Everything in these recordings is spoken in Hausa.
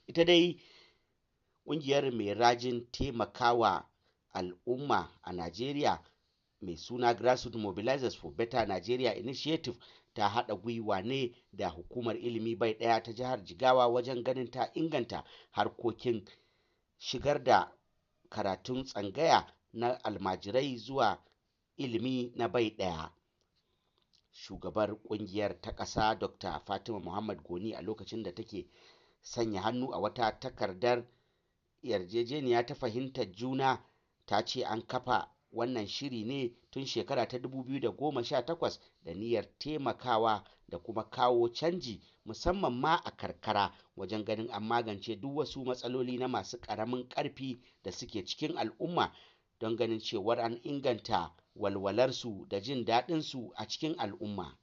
Ita dai ƙungiyar mai rajin taimakawa al'umma a Najeriya mai suna Grassroots Mobilizers for Better Nigeria Initiative ta haɗa gwiwa ne da hukumar ilimi bai ɗaya ta jihar Jigawa wajen ganin ta inganta harkokin shigar da karatun tsangaya na almajirai zuwa ilimi na bai ɗaya. Shugabar ƙungiyar ta ƙasa Dr. Fatima Muhammad Goni a lokacin da take sanya hannu a wata takardar yarjejeniya ta fahimtar juna ta ce an kafa wannan shiri ne tun shekara ta 2018 da niyyar taimakawa da kuma kawo canji musamman ma a karkara wajen ganin an magance duk wasu matsaloli na masu ƙaramin ƙarfi da suke cikin al'umma don ganin cewar an inganta walwalarsu da jin daɗinsu a cikin al'umma.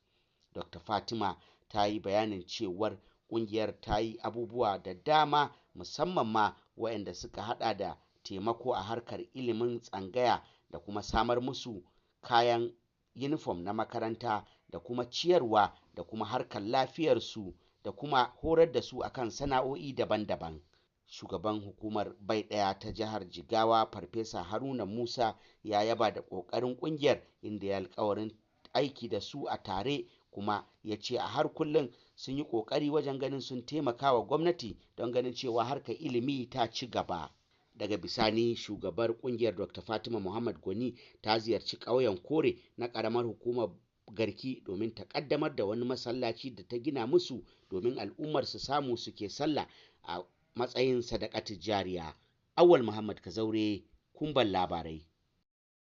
Dr. Fatima ta yi bayanin cewar ƙungiyar ta yi abubuwa da dama musamman ma waɗanda suka haɗa da taimako a harkar ilimin tsangaya da kuma samar musu kayan yunifom na makaranta da kuma ciyarwa da kuma harkar lafiyarsu da kuma horar da su akan sana'o'i daban-daban. Shugaban hukumar bai ɗaya ta jihar Jigawa Farfesa Haruna Musa ya yaba da ƙoƙarin ƙungiyar inda ya alƙawarin aiki da su a tare kuma ya ce a har kullum sun yi ƙoƙari wajen ganin sun taimaka wa gwamnati don ganin cewa harkar ilimi ta ci gaba. Daga bisani shugabar ƙungiyar Dr. Fatima Muhammad Goni ta ziyarci ƙauyen Kore na ƙaramar hukumar Garki domin ta ƙaddamar da wani masallaci da ta gina musu domin al'ummar su samu suke sallah a matsayin sadakatu jariya. Awwal Muhammad Kazaure, Kumban Labarai.